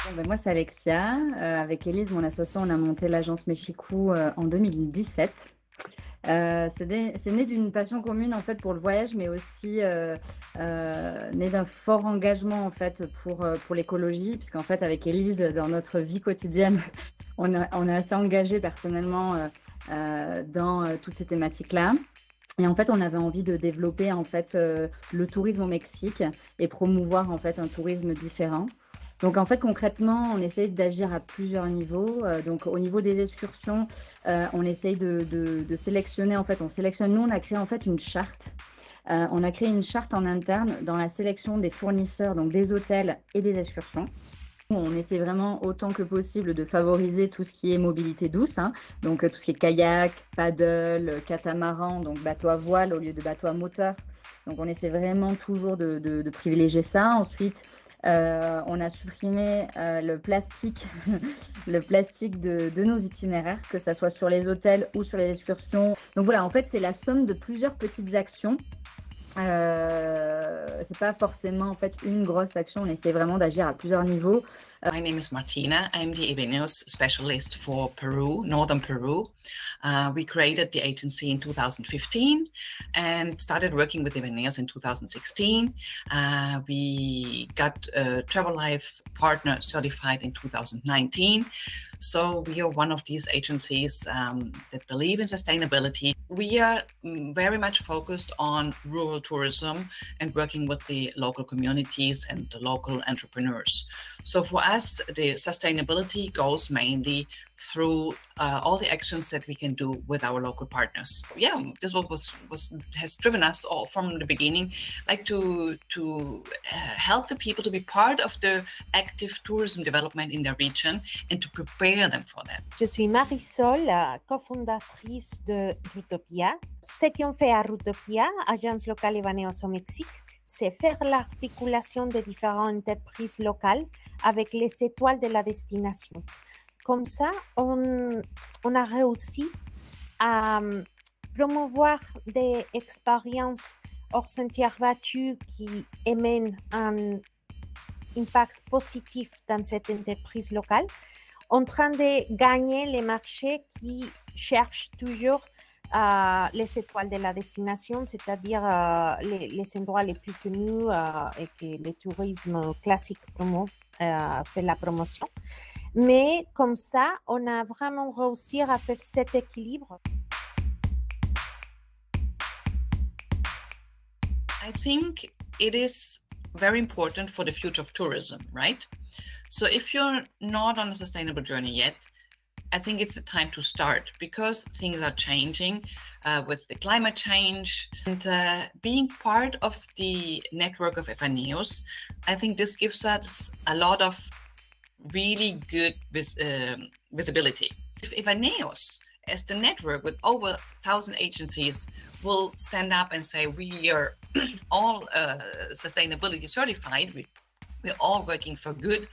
Bon, ben moi, c'est Alexia. Avec Élise, mon associé, on a monté l'agence Mechikou en 2017. C'est né d'une passion commune en fait pour le voyage, mais aussi né d'un fort engagement en fait pour l'écologie, puisqu'en fait avec Élise, dans notre vie quotidienne, on est assez engagé personnellement dans toutes ces thématiques-là. Et en fait, on avait envie de développer en fait le tourisme au Mexique et promouvoir en fait un tourisme différent. Donc en fait, concrètement, on essaye d'agir à plusieurs niveaux. Donc au niveau des excursions, on essaye de sélectionner en fait, on sélectionne. Nous, on a créé en fait une charte. On a créé une charte en interne dans la sélection des fournisseurs, donc des hôtels et des excursions. On essaie vraiment autant que possible de favoriser tout ce qui est mobilité douce, hein. Donc tout ce qui est kayak, paddle, catamaran, donc bateau à voile au lieu de bateau à moteur. Donc on essaie vraiment toujours de privilégier ça. Ensuite, on a supprimé le plastique, le plastique de nos itinéraires, que ce soit sur les hôtels ou sur les excursions. Donc voilà, en fait, c'est la somme de plusieurs petites actions. C'est pas forcément en fait une grosse action, on essaie vraiment d'agir à plusieurs niveaux. My name is Martina. I'm the Ibeneos specialist for Peru, Northern Peru. We created the agency in 2015 and started working with Ibeneos in 2016. We got Travel Life Partner certified in 2019. So we are one of these agencies that believe in sustainability. We are very much focused on rural tourism and working with the local communities and the local entrepreneurs. So for us, the sustainability goes mainly through all the actions that we can do with our local partners. Yeah, this has driven us all from the beginning, like to help the people to be part of the active tourism development in their region and to prepare them for that. Je suis Marisol, cofondatrice de Routopia. Ce qu'on fait à Routopia, agence locale Ibeneos au Mexique, c'est faire l'articulation des différentes entreprises locales avec les étoiles de la destination. Comme ça, on a réussi à promouvoir des expériences hors sentières battues qui émènent un impact positif dans cette entreprise locale, en train de gagner les marchés qui cherchent toujours les étoiles de la destination, c'est-à-dire les endroits les plus connus et que le tourisme classique fait la promotion. Mais comme ça, on a vraiment réussi à faire cet équilibre. I think it is very important for the future of tourism, right? So if you're not on a sustainable journey yet, I think it's the time to start because things are changing with the climate change and being part of the network of Ibeneos. I think this gives us a lot of really good visibility. If Ibeneos, as the network with over 1,000 agencies, will stand up and say we are all sustainability certified, we're all working for good,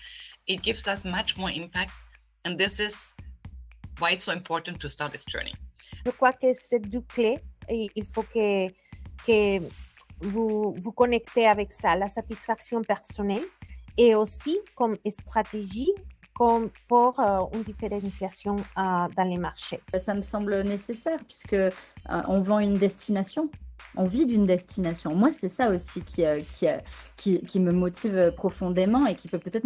it gives us much more impact, and this is why it's so important to start this journey. Je crois que c'est deux clés et il faut que vous connectez avec ça, la satisfaction personnelle et aussi comme stratégie comme pour une différenciation dans les marchés. Ça me semble nécessaire puisque on vend une destination. On vit d'une destination. Moi, c'est ça aussi qui me motive profondément et qui peut peut-être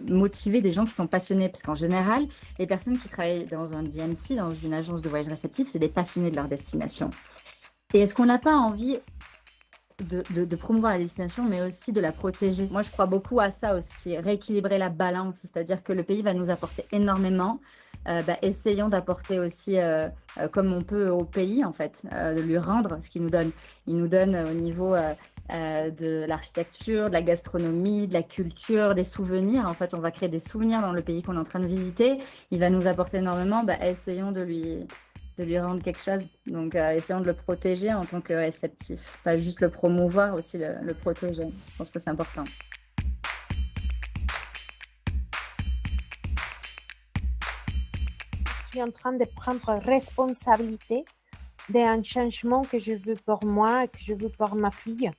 motiver des gens qui sont passionnés. Parce qu'en général, les personnes qui travaillent dans un DMC, dans une agence de voyage réceptif, c'est des passionnés de leur destination. Et est-ce qu'on n'a pas envie de promouvoir la destination, mais aussi de la protéger? Moi, je crois beaucoup à ça aussi, rééquilibrer la balance, c'est-à-dire que le pays va nous apporter énormément. Essayons d'apporter aussi comme on peut au pays, en fait, de lui rendre ce qu'il nous donne. Il nous donne au niveau de l'architecture, de la gastronomie, de la culture, des souvenirs. En fait, on va créer des souvenirs dans le pays qu'on est en train de visiter. Il va nous apporter énormément. Essayons de lui rendre quelque chose. Donc, essayons de le protéger en tant que réceptif. Pas juste le promouvoir, aussi le protéger. Je pense que c'est important. Je suis en train de prendre responsabilité d'un changement que je veux pour moi et que je veux pour ma fille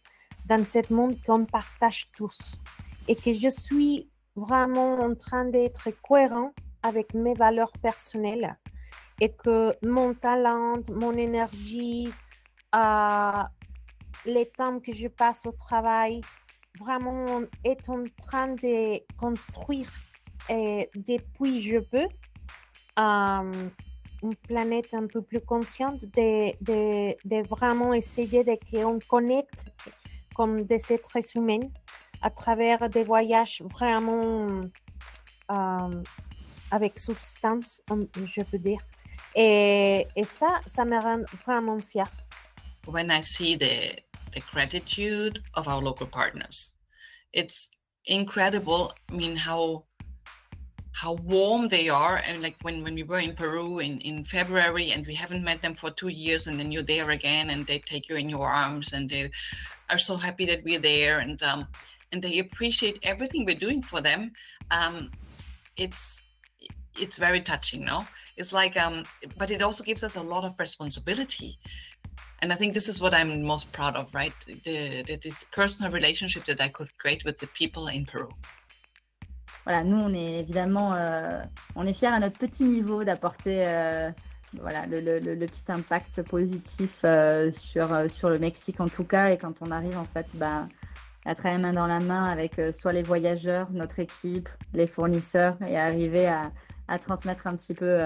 dans ce monde qu'on partage tous. Et que je suis vraiment en train d'être cohérent avec mes valeurs personnelles et que mon talent, mon énergie, les temps que je passe au travail, vraiment est en train de construire depuis je peux une planète un peu plus consciente, de vraiment essayer de qu'on connecte comme des êtres humains à travers des voyages vraiment avec substance, je peux dire. Et ça me rend vraiment fière. When I see the gratitude of our local partners, it's incredible. I mean, how warm they are. And like when we were in Peru in February and we haven't met them for 2 years, and then you're there again and they take you in your arms and they are so happy that we're there, and they appreciate everything we're doing for them. It's very touching, no? It's like, but it also gives us a lot of responsibility. And I think this is what I'm most proud of, right? This personal relationship that I could create with the people in Peru. Voilà, nous, on est évidemment, on est fiers à notre petit niveau d'apporter voilà, le petit impact positif sur le Mexique en tout cas. Et quand on arrive en fait à travailler main dans la main avec soit les voyageurs, notre équipe, les fournisseurs, et arriver à transmettre un petit peu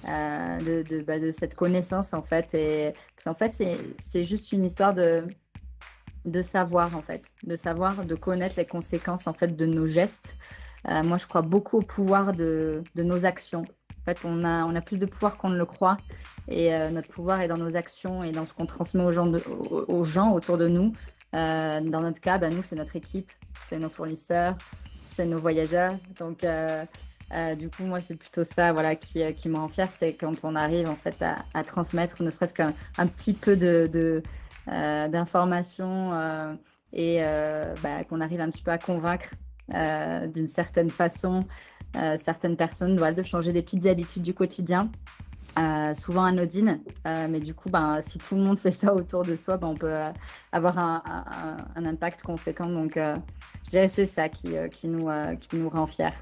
de cette connaissance en fait. Et en fait, c'est juste une histoire de savoir en fait, de connaître les conséquences en fait de nos gestes. Moi, je crois beaucoup au pouvoir de nos actions. En fait, on a plus de pouvoir qu'on ne le croit, et notre pouvoir est dans nos actions et dans ce qu'on transmet aux gens autour de nous. Dans notre cas, nous, c'est notre équipe, c'est nos fournisseurs, c'est nos voyageurs. Donc, du coup, moi, c'est plutôt ça, voilà, qui me rend fière, c'est quand on arrive en fait à transmettre, ne serait-ce qu'un petit peu d'informations et qu'on arrive un petit peu à convaincre d'une certaine façon certaines personnes de changer des petites habitudes du quotidien. Souvent anodines, mais du coup, si tout le monde fait ça autour de soi, on peut avoir un impact conséquent. Donc, je dirais que c'est ça qui nous rend fiers.